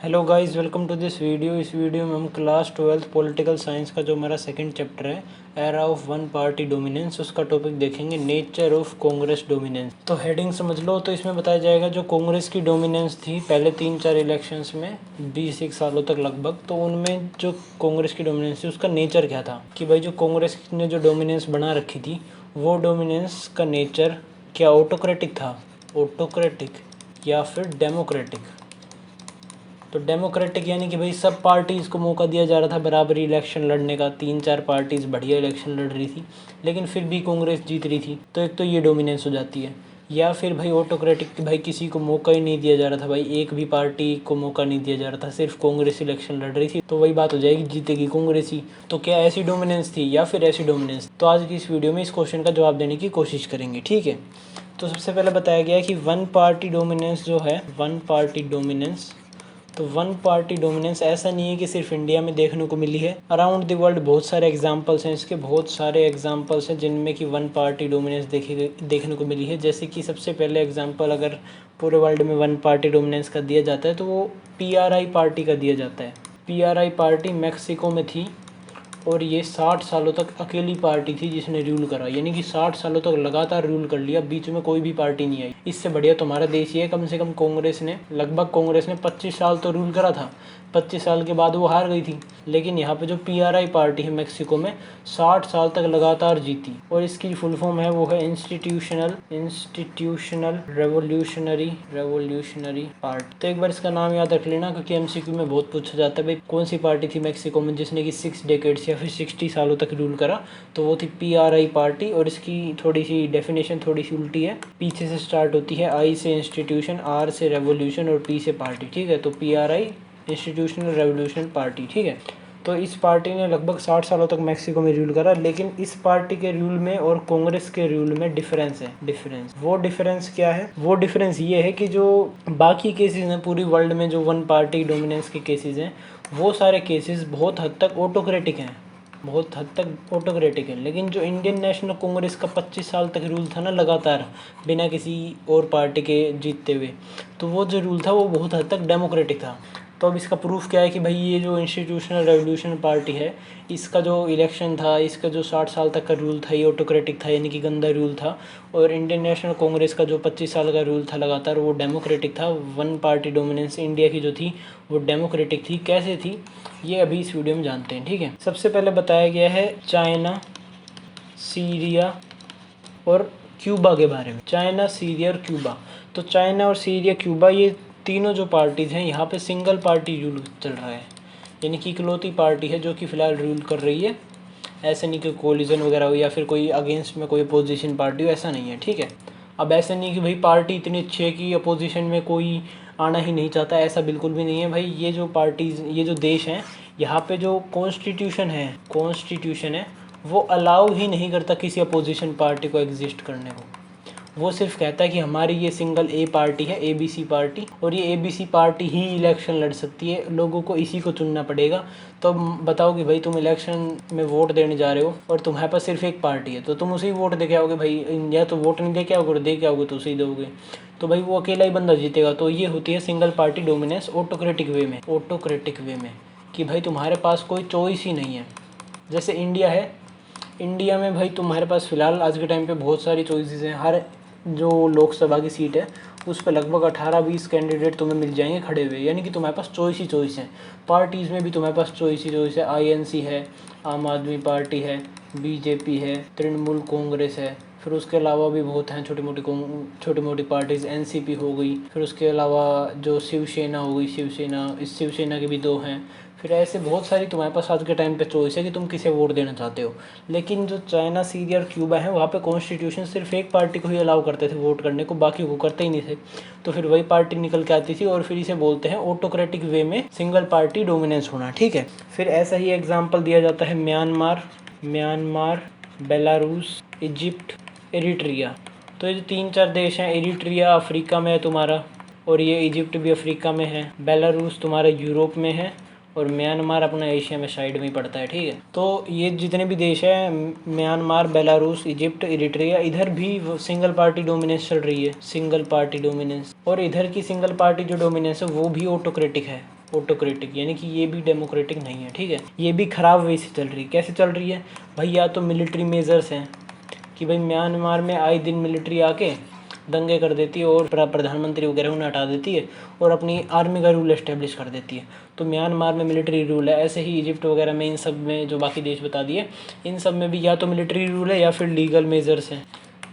Hello guys, welcome to this video. इस वीडियो में हम क्लास 12th पॉलिटिकल साइंस का जो हमारा सेकंड चैप्टर है era of one party dominance, उसका टॉपिक देखेंगे नेचर ऑफ कांग्रेस डोमिनेंस। तो हेडिंग समझ लो। तो इसमें बताया जाएगा जो कांग्रेस की डोमिनेंस थी पहले 3-4 इलेक्शंस में 20 सालों तक लगभग, तो उनमें जो कांग्रेस की डोमिनेंस थी उसका नेचर क्या था कि भाई जो कांग्रेस ने जो डोमिनेंस बना रखी थी वो डोमिनेंस का नेचर क्या ऑटोक्रेटिक था, ऑटोक्रेटिक या फिर डेमोक्रेटिक। तो डेमोक्रेटिक यानी कि भाई सब पार्टीज़ को मौका दिया जा रहा था बराबर इलेक्शन लड़ने का। 3-4 पार्टीज़ बढ़िया इलेक्शन लड़ रही थी लेकिन फिर भी कांग्रेस जीत रही थी। तो एक तो ये डोमिनेंस हो जाती है। या फिर भाई ऑटोक्रेटिक, भाई किसी को मौका ही नहीं दिया जा रहा था, भाई एक भी पार्टी को मौका नहीं दिया जा रहा था, सिर्फ कांग्रेस इलेक्शन लड़ रही थी। तो वही बात हो जाएगी, जीतेगी कांग्रेस ही। तो क्या ऐसी डोमिनेंस थी या फिर ऐसी डोमिनेंस? तो आज की इस वीडियो में इस क्वेश्चन का जवाब देने की कोशिश करेंगे, ठीक है। तो सबसे पहले बताया गया है कि वन पार्टी डोमिनेंस जो है, वन पार्टी डोमिनेंस, तो वन पार्टी डोमिनेंस ऐसा नहीं है कि सिर्फ इंडिया में देखने को मिली है। अराउंड द वर्ल्ड बहुत सारे एग्जांपल्स हैं इसके, बहुत सारे एग्जांपल्स हैं जिनमें कि वन पार्टी डोमिनेंस देखने को मिली है। जैसे कि सबसे पहले एग्जांपल अगर पूरे वर्ल्ड में वन पार्टी डोमिनेंस का दिया जाता है तो वो पीआरआई पार्टी का दिया जाता है। पीआरआई पार्टी मैक्सिको में थी और ये 60 सालों तक अकेली पार्टी थी जिसने रूल करा, यानी कि 60 सालों तक लगातार रूल कर लिया, बीच में कोई भी पार्टी नहीं आई। इससे बढ़िया तुम्हारा देश ही है। कम से कम कांग्रेस ने 25 साल तो रूल करा था। 25 साल के बाद वो हार गई थी, लेकिन यहाँ पे जो पीआरआई पार्टी है मैक्सिको में 60 साल तक लगातार जीती। और इसकी फुल फॉर्म है वो है इंस्टीट्यूशनल रेवोल्यूशनरी पार्टी। तो एक बार इसका नाम याद रख लेना क्योंकि एमसीक्यू में बहुत पूछा जाता है भाई कौन सी पार्टी थी मैक्सिको में जिसने कि 6 डेकेड्स या फिर 60 सालों तक रूल करा। तो वो थी पीआरआई पार्टी। और इसकी थोड़ी सी डेफिनेशन थोड़ी सी उल्टी है, पीछे से स्टार्ट होती है, आई से इंस्टीट्यूशन, आर से रेवोल्यूशन और पी से पार्टी, ठीक है। तो पीआरआई इंस्टीट्यूशनल रेवोल्यूशन पार्टी, ठीक है। तो इस पार्टी ने लगभग 60 सालों तक मैक्सिको में रूल करा। लेकिन इस पार्टी के रूल में और कांग्रेस के रूल में डिफरेंस है। वो डिफरेंस क्या है? वो डिफरेंस ये है कि जो बाकी केसेस हैं पूरी वर्ल्ड में, जो वन पार्टी डोमिनेंस के केसेस हैं, वो सारे केसेस बहुत हद तक ऑटोक्रेटिक हैं, बहुत हद तक ऑटोक्रेटिक है। लेकिन जो इंडियन नेशनल कांग्रेस का 25 साल तक रूल था ना लगातार बिना किसी और पार्टी के जीतते हुए, तो वो जो रूल था वो बहुत हद तक डेमोक्रेटिक था। तो अब इसका प्रूफ क्या है कि भाई ये जो इंस्टीट्यूशनल रेवोल्यूशन पार्टी है, इसका जो इलेक्शन था, इसका जो 60 साल तक का रूल था, ये ऑटोक्रेटिक था, यानी कि गंदा रूल था। और इंडियन नेशनल कांग्रेस का जो 25 साल का रूल था लगातार, वो डेमोक्रेटिक था। वन पार्टी डोमिनेंस इंडिया की जो थी वो डेमोक्रेटिक थी। कैसे थी ये अभी इस वीडियो में जानते हैं, ठीक है। सबसे पहले बताया गया है चाइना, सीरिया और क्यूबा के बारे में। चाइना, सीरिया और क्यूबा। तो चाइना और सीरिया, क्यूबा, ये तीनों जो पार्टीज़ हैं यहाँ पे सिंगल पार्टी रूल चल रहा है, यानी कि इकलौती पार्टी है जो कि फ़िलहाल रूल कर रही है। ऐसे नहीं कि कोलिजन वगैरह हो या फिर कोई अगेंस्ट में कोई अपोजिशन पार्टी हो, ऐसा नहीं है, ठीक है। अब ऐसा नहीं कि भाई पार्टी इतनी अच्छी है कि अपोजिशन में कोई आना ही नहीं चाहता, ऐसा बिल्कुल भी नहीं है भाई। ये जो पार्टीज़, ये जो देश हैं, यहाँ पे जो कॉन्स्टिट्यूशन है वो अलाउ ही नहीं करता किसी अपोजिशन पार्टी को एग्जिस्ट करने को। वो सिर्फ कहता है कि हमारी ये सिंगल ए पार्टी है, एबीसी पार्टी, और ये एबीसी पार्टी ही इलेक्शन लड़ सकती है, लोगों को इसी को चुनना पड़ेगा। तो बताओ कि भाई तुम इलेक्शन में वोट देने जा रहे हो और तुम्हारे पास सिर्फ एक पार्टी है, तो तुम उसी वोट दे के आओगे भाई, या तो वोट नहीं दे के आओगे, दे के आओगे तो उसी दोगे, तो भाई वो अकेला ही बंदा जीतेगा। तो ये होती है सिंगल पार्टी डोमिनेंस ऑटोक्रेटिक वे में कि भाई तुम्हारे पास कोई चॉइस ही नहीं है। जैसे इंडिया है, इंडिया में भाई तुम्हारे पास फ़िलहाल आज के टाइम पे बहुत सारी चॉइसेस हैं। हर जो लोकसभा की सीट है उस पर लगभग 18-20 कैंडिडेट तुम्हें मिल जाएंगे खड़े हुए, यानी कि तुम्हारे पास चॉइस ही चॉइस है। पार्टीज़ में भी तुम्हारे पास चॉइस ही चॉइस है। आईएनसी है, आम आदमी पार्टी है, बीजेपी है, तृणमूल कांग्रेस है, फिर उसके अलावा भी बहुत हैं छोटी मोटी पार्टीज़, एनसीपी हो गई, फिर उसके अलावा जो शिवसेना हो गई, इस शिवसेना के भी 2 हैं। फिर ऐसे बहुत सारी तुम्हारे पास आज के टाइम पे चॉइस है कि तुम किसे वोट देना चाहते हो। लेकिन जो चाइना, सीरिया और क्यूबा है, वहाँ पे कॉन्स्टिट्यूशन सिर्फ एक पार्टी को ही अलाउ करते थे वोट करने को, बाकी को करते ही नहीं थे। तो फिर वही पार्टी निकल के आती थी और फिर इसे बोलते हैं ऑटोक्रेटिक वे में सिंगल पार्टी डोमिनेंस होना, ठीक है। फिर ऐसा ही एग्जाम्पल दिया जाता है म्यांमार, बेलारूस, इजिप्ट, एरिट्रिया। तो ये जो 3-4 देश हैं, एरिट्रिया अफ्रीका में है तुम्हारा, और ये इजिप्ट भी अफ्रीका में है, बेलारूस तुम्हारा यूरोप में है, और म्यांमार अपना एशिया में साइड में ही पड़ता है, ठीक है। तो ये जितने भी देश हैं, म्यांमार, बेलारूस, इजिप्ट, एरिट्रिया, इधर भी सिंगल पार्टी डोमिनेंस चल रही है, सिंगल पार्टी डोमिनेंस। और इधर की सिंगल पार्टी जो डोमिनेंस है वो भी ऑटोक्रेटिक है, ऑटोक्रेटिक, यानी कि ये भी डेमोक्रेटिक नहीं है, ठीक है। ये भी ख़राब वे से चल रही है। कैसे चल रही है भाई? या तो मिलिट्री मेजर्स हैं कि भाई म्यांमार में आए दिन मिलिट्री आके दंगे कर देती है और प्रधानमंत्री वगैरह उन्हें हटा देती है और अपनी आर्मी का रूल एस्टेब्लिश कर देती है। तो म्यांमार में मिलिट्री रूल है। ऐसे ही इजिप्ट वगैरह में, इन सब में जो बाकी देश बता दिए, इन सब में भी या तो मिलिट्री रूल है या फिर लीगल मेजर्स हैं।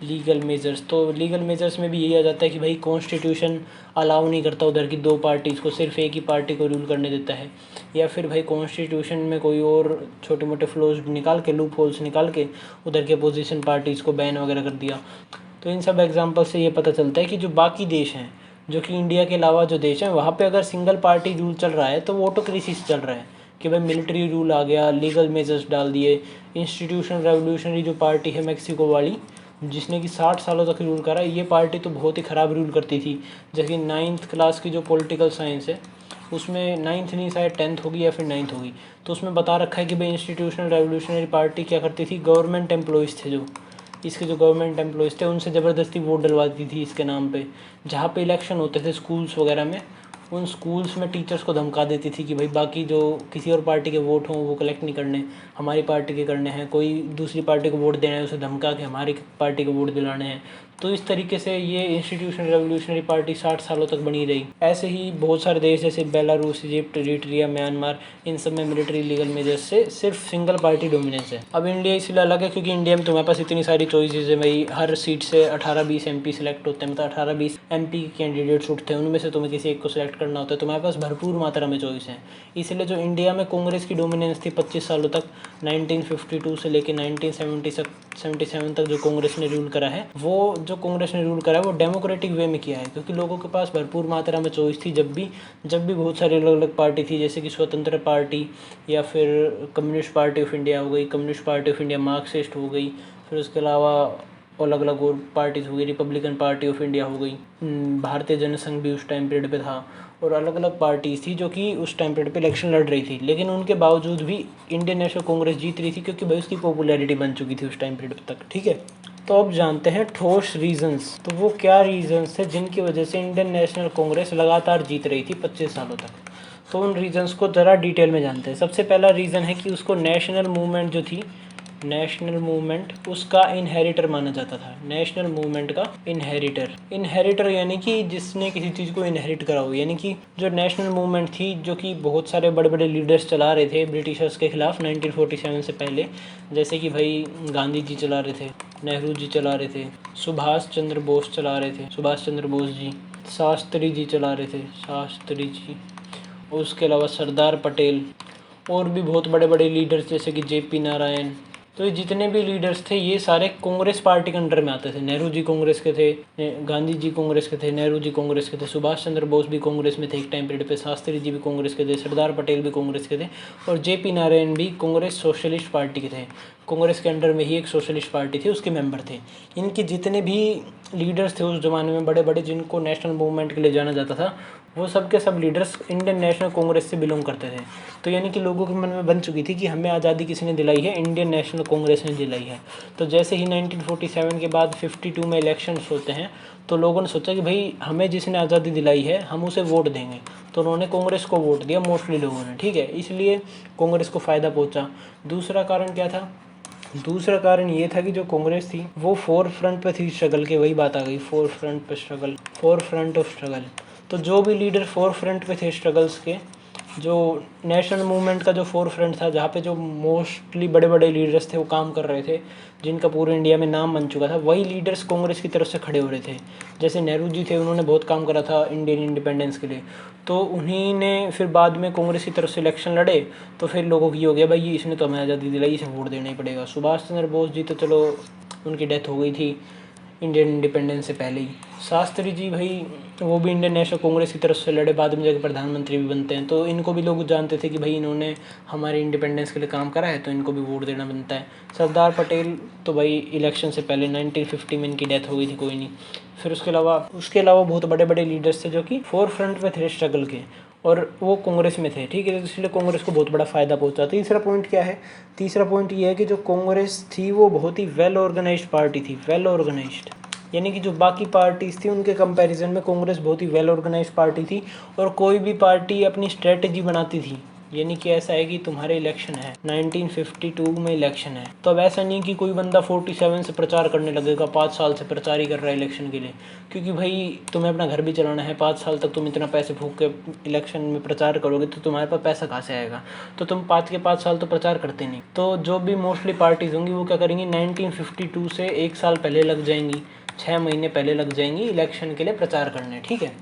लीगल मेजर्स, तो लीगल मेजर्स में भी यही आ जाता है कि भाई कॉन्स्टिट्यूशन अलाउ नहीं करता उधर की 2 पार्टीज़ को, सिर्फ एक ही पार्टी को रूल करने देता है। या फिर भाई कॉन्स्टिट्यूशन में कोई और छोटे मोटे फ्लॉज निकाल के, लूप होल्स निकाल के उधर के अपोजिशन पार्टीज़ को बैन वगैरह कर दिया। तो इन सब एग्जांपल से ये पता चलता है कि जो बाकी देश हैं, जो कि इंडिया के अलावा जो देश हैं, वहाँ पे अगर सिंगल पार्टी रूल चल रहा है तो वो ऑटोक्रेसी से चल रहा है कि भाई मिलिट्री रूल आ गया, लीगल मेजर्स डाल दिए। इंस्टीट्यूशन रेवोल्यूशनरी जो पार्टी है मेक्सिको वाली, जिसने कि 60 सालों तक रूल करा, ये पार्टी तो बहुत ही ख़राब रूल करती थी। जैसे कि 9th क्लास की जो पॉलिटिकल साइंस है, उसमें 9th नहीं, शायद 10th होगी या फिर 9th होगी, तो उसमें बता रखा है कि भाई इंस्टीट्यूशनल रेवोल्यूशनरी पार्टी क्या करती थी, गवर्नमेंट एम्प्लॉयज़ थे जो इसके जो गवर्नमेंट एम्प्लॉयज़ थे उनसे ज़बरदस्ती वोट डलवाती थी इसके नाम पे। जहाँ पे इलेक्शन होते थे स्कूल्स वगैरह में, उन स्कूल्स में टीचर्स को धमका देती थी कि भाई बाकी जो किसी और पार्टी के वोट हों वो कलेक्ट नहीं करने, हमारी पार्टी के करने हैं। कोई दूसरी पार्टी को वोट देना है, उसे धमका के हमारी पार्टी को वोट दिलाने हैं। तो इस तरीके से ये इंस्टीट्यूशनल रेवोल्यूशनरी पार्टी 60 सालों तक बनी रही। ऐसे ही बहुत सारे देश जैसे बेलारूस, इजिप्ट, इरिट्रिया, म्यांमार, इन सब में मिलिट्री लीगल मेजर्स से सिर्फ सिंगल पार्टी डोमिनेंस है। अब इंडिया इसलिए अलग है क्योंकि इंडिया में तुम्हारे पास इतनी सारी चॉइसेस है भाई। हर सीट से 18-20 MP सिलेक्ट होते हैं, मतलब 18-20 MP कैंडिडेट्स उठते हैं, उनमें से तुम्हें किसी एक को सिलेक्ट करना होता है। तुम्हारे पास भरपूर मात्रा में चॉइस है। इसलिए जो इंडिया में कांग्रेस की डोमिनेंस थी 25 सालों तक, 1952 से लेकर 1977 तक जो कांग्रेस ने रूल करा है, वो जो कांग्रेस ने रूल करा है वो डेमोक्रेटिक वे में किया है, क्योंकि लोगों के पास भरपूर मात्रा में चॉइस थी। जब भी बहुत सारी अलग अलग पार्टी थी, जैसे कि स्वतंत्र पार्टी या फिर कम्युनिस्ट पार्टी ऑफ इंडिया हो गई, communist party of India Marxist हो गई, फिर उसके अलावा अलग अलग और पार्टीज़ हो गई, रिपब्लिकन पार्टी ऑफ इंडिया हो गई, भारतीय जनसंघ भी उस टाइम पीरियड पे था, और अलग अलग पार्टीज़ थी जो कि उस टाइम पीरियड पे इलेक्शन लड़ रही थी। लेकिन उनके बावजूद भी इंडियन नेशनल कांग्रेस जीत रही थी, क्योंकि भाई उसकी पॉपुलैरिटी बन चुकी थी उस टाइम पीरियड तक, ठीक है। तो अब जानते हैं ठोस रीजंस। तो वो क्या रीजंस थे जिनकी वजह से इंडियन नेशनल कांग्रेस लगातार जीत रही थी 25 सालों तक। तो उन रीजंस को ज़रा डिटेल में जानते हैं। सबसे पहला रीज़न है कि उसको नेशनल मूवमेंट जो थी, नेशनल मूवमेंट, उसका इनहेरिटर माना जाता था। नेशनल मूवमेंट का इनहेरिटर यानी कि जिसने किसी चीज़ को इनहेरिट करा हो। यानी कि जो नेशनल मूवमेंट थी, जो कि बहुत सारे बड़े बड़े लीडर्स चला रहे थे ब्रिटिशर्स के खिलाफ 1947 से पहले, जैसे कि भाई गांधी जी चला रहे थे, नेहरू जी चला रहे थे, सुभाष चंद्र बोस चला रहे थे, सुभाष चंद्र बोस जी, शास्त्री जी चला रहे थे, शास्त्री जी, उसके अलावा सरदार पटेल, और भी बहुत बड़े बड़े लीडर्स जैसे कि JP नारायण। तो ये जितने भी लीडर्स थे ये सारे कांग्रेस पार्टी के अंडर में आते थे। नेहरू जी कांग्रेस के थे, गांधी जी कांग्रेस के थे, नेहरू जी कांग्रेस के थे, सुभाष चंद्र बोस भी कांग्रेस में थे एक टाइम पीरियड पे, शास्त्री जी भी कांग्रेस के थे, सरदार पटेल भी कांग्रेस के थे, और JP नारायण भी कांग्रेस सोशलिस्ट पार्टी के थे। कांग्रेस के अंडर में ही एक सोशलिस्ट पार्टी थी, उसके मेंबर थे। इनके जितने भी लीडर्स थे उस ज़माने में बड़े बड़े, जिनको नेशनल मूवमेंट के लिए जाना जाता था, वो सब के सब लीडर्स इंडियन नेशनल कांग्रेस से बिलोंग करते थे। तो यानी कि लोगों के मन में बन चुकी थी कि हमें आज़ादी किसने दिलाई है, इंडियन नेशनल कांग्रेस ने दिलाई है। तो जैसे ही 1947 के बाद 52 में इलेक्शंस होते हैं, तो लोगों ने सोचा कि भाई हमें जिसने आज़ादी दिलाई है हम उसे वोट देंगे। तो उन्होंने कांग्रेस को वोट दिया मोस्टली लोगों ने, ठीक है। इसलिए कांग्रेस को फ़ायदा पहुँचा। दूसरा कारण क्या था? दूसरा कारण ये था कि जो कांग्रेस थी वो फोर फ्रंट पे थी स्ट्रगल के। वही बात आ गई, फोर फ्रंट पे struggle, four front of struggle. तो जो भी लीडर फोर फ्रंट पे थे स्ट्रगल्स के, जो नेशनल मूवमेंट का जो फोर फ्रंट था, जहाँ पे जो मोस्टली बड़े बड़े लीडर्स थे वो काम कर रहे थे, जिनका पूरे इंडिया में नाम बन चुका था, वही लीडर्स कांग्रेस की तरफ से खड़े हो रहे थे। जैसे नेहरू जी थे, उन्होंने बहुत काम करा था इंडियन इंडिपेंडेंस के लिए, तो उन्हीं ने फिर बाद में कांग्रेस की तरफ से इलेक्शन लड़े। तो फिर लोगों की हो गया भाई इसने तो हमें आज़ादी दिलाई, इसे वोट देना ही पड़ेगा। सुभाष चंद्र बोस जी तो चलो उनकी डेथ हो गई थी इंडियन इंडिपेंडेंस से पहले ही। शास्त्री जी भाई वो भी इंडियन नेशनल कांग्रेस की तरफ से लड़े, बाद में जाकर प्रधानमंत्री भी बनते हैं। तो इनको भी लोग जानते थे कि भाई इन्होंने हमारे इंडिपेंडेंस के लिए काम करा है, तो इनको भी वोट देना बनता है। सरदार पटेल तो भाई इलेक्शन से पहले 1950 में इनकी डेथ हो गई थी, कोई नहीं। फिर उसके अलावा बहुत बड़े बड़े लीडर्स थे जो कि फोर फ्रंट पे थे स्ट्रगल के, और वो कांग्रेस में थे, ठीक है। इसलिए कांग्रेस को बहुत बड़ा फ़ायदा पहुंचा। तीसरा पॉइंट क्या है? तीसरा पॉइंट ये है कि जो कांग्रेस थी वो बहुत ही वेल ऑर्गेनाइज्ड पार्टी थी, वेल ऑर्गेनाइज्ड। यानी कि जो बाकी पार्टीज़ थी उनके कंपैरिजन में कांग्रेस बहुत ही वेल ऑर्गेनाइज्ड पार्टी थी और कोई भी पार्टी अपनी स्ट्रेटजी बनाती थी। यानी कि ऐसा है कि तुम्हारे इलेक्शन है 1952 में इलेक्शन है, तो अब ऐसा नहीं कि कोई बंदा 47 से प्रचार करने लगेगा, 5 साल से प्रचार ही कर रहा है इलेक्शन के लिए, क्योंकि भाई तुम्हें अपना घर भी चलाना है। 5 साल तक तुम इतना पैसे फूंक के इलेक्शन में प्रचार करोगे तो तुम्हारे पास पैसा कहाँ से आएगा, तो तुम 5 साल तो प्रचार करते नहीं। तो जो भी मोस्टली पार्टीज़ होंगी वो क्या करेंगी, 1952 से 1 साल पहले लग जाएंगी, 6 महीने पहले लग जाएंगी इलेक्शन के लिए प्रचार करने, ठीक है।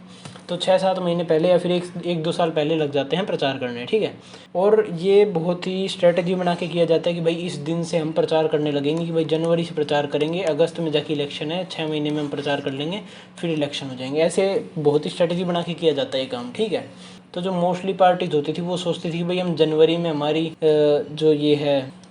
तो 6-7 महीने पहले या फिर 1-2 साल पहले लग जाते हैं प्रचार करने, ठीक है। और ये बहुत ही स्ट्रेटजी बना के किया जाता है कि भाई इस दिन से हम प्रचार करने लगेंगे, कि भाई जनवरी से प्रचार करेंगे, अगस्त में जाके इलेक्शन है, 6 महीने में हम प्रचार कर लेंगे, फिर इलेक्शन हो जाएंगे। ऐसे बहुत ही स्ट्रेटजी बना के किया जाता है ये काम, ठीक है। तो जो मोस्टली पार्टीज होती थी वो सोचती थी कि भाई हम जनवरी में हमारी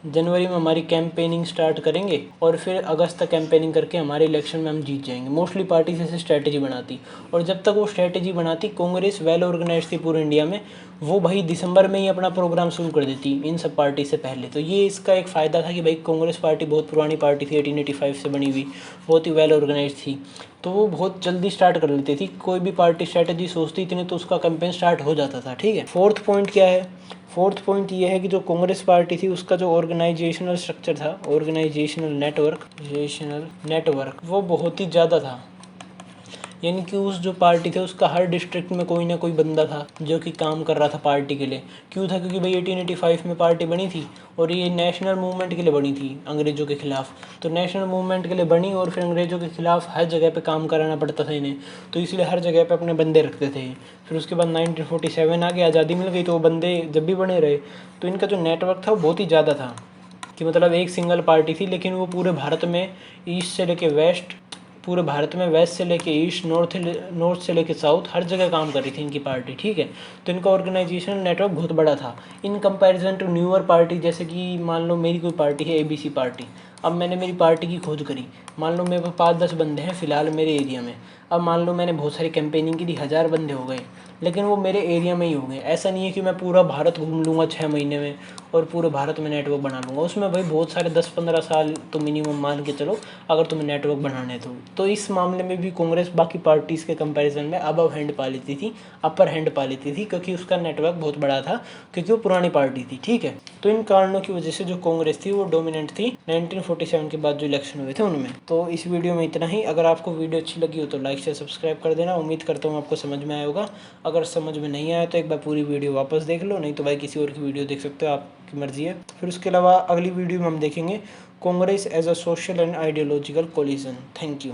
जनवरी में हमारी कैंपेनिंग स्टार्ट करेंगे और फिर अगस्त तक कैंपेनिंग करके हमारे इलेक्शन में हम जीत जाएंगे। मोस्टली पार्टीज ऐसे स्ट्रेटजी बनाती, और जब तक वो स्ट्रेटजी बनाती, कांग्रेस वेल ऑर्गेनाइज थी पूरे इंडिया में, वो भाई दिसंबर में ही अपना प्रोग्राम शुरू कर देती इन सब पार्टी से पहले। तो ये इसका एक फ़ायदा था कि भाई कांग्रेस पार्टी बहुत पुरानी पार्टी थी, 1885 से बनी हुई, बहुत ही वेल ऑर्गेनाइज थी, तो वो बहुत जल्दी स्टार्ट कर लेती थी। कोई भी पार्टी स्ट्रेटजी सोचती थी नहीं तो उसका कैंपेन स्टार्ट हो जाता था, ठीक है। फोर्थ पॉइंट क्या है, फोर्थ पॉइंट ये है कि जो कांग्रेस पार्टी थी उसका जो ऑर्गेनाइजेशनल स्ट्रक्चर था, ऑर्गेनाइजेशनल नेटवर्क वो बहुत ही ज़्यादा था। यानी कि उस जो पार्टी थे उसका हर डिस्ट्रिक्ट में कोई ना कोई बंदा था जो कि काम कर रहा था पार्टी के लिए। क्यों था, क्योंकि भाई 1885 में पार्टी बनी थी और ये नेशनल मूवमेंट के लिए बनी थी अंग्रेज़ों के ख़िलाफ़। तो नेशनल मूवमेंट के लिए बनी और फिर अंग्रेज़ों के ख़िलाफ़ हर जगह पे काम कराना पड़ता था इन्हें, तो इसलिए हर जगह पे अपने बंदे रखते थे। फिर उसके बाद 1947 आ गया, आज़ादी मिल गई, तो वो बंदे जब भी बने रहे। तो इनका जो नेटवर्क था वो बहुत ही ज़्यादा था, कि मतलब एक सिंगल पार्टी थी लेकिन वो पूरे भारत में ईस्ट से लेके वेस्ट, पूरे भारत में वेस्ट से लेके ईस्ट, नॉर्थ से लेके साउथ, हर जगह काम कर रही थी इनकी पार्टी, ठीक है। तो इनका ऑर्गेनाइजेशनल नेटवर्क बहुत बड़ा था in comparison to newer party. जैसे कि मान लो मेरी कोई पार्टी है ABC पार्टी, अब मैंने मेरी पार्टी की खोज करी, मान लो मेरे पास 5-10 बंदे हैं फ़िलहाल मेरे एरिया में। अब मान लो मैंने बहुत सारी कैंपेनिंग की थी, 1000 बंदे हो गए, लेकिन वो मेरे एरिया में ही हो गए। ऐसा नहीं है कि मैं पूरा भारत घूम लूँगा 6 महीने में और पूरे भारत में नेटवर्क बना लूँगा। उसमें भाई बहुत सारे 10-15 साल तो मिनिमम मान के चलो अगर तुम्हें नेटवर्क बनाने तो इस मामले में भी कांग्रेस बाकी पार्टीज़ के कंपैरिजन में अपर हैंड पा लेती थी, क्योंकि उसका नेटवर्क बहुत बड़ा था, क्योंकि वो पुरानी पार्टी थी, ठीक है। तो इन कारणों की वजह से जो कांग्रेस थी वो डोमिनेंट थी 1947 के बाद जो इलेक्शन हुए थे उनमें। तो इस वीडियो में इतना ही। अगर आपको वीडियो अच्छी लगी हो तो लाइक से सब्सक्राइब कर देना। उम्मीद करता हूँ आपको समझ में आया होगा। अगर समझ में नहीं आया तो एक बार पूरी वीडियो वापस देख लो, नहीं तो भाई किसी और की वीडियो देख सकते हो, आपकी मर्जी है। फिर उसके अलावा अगली वीडियो में हम देखेंगे Congress as a social and ideological coalition. Thank you.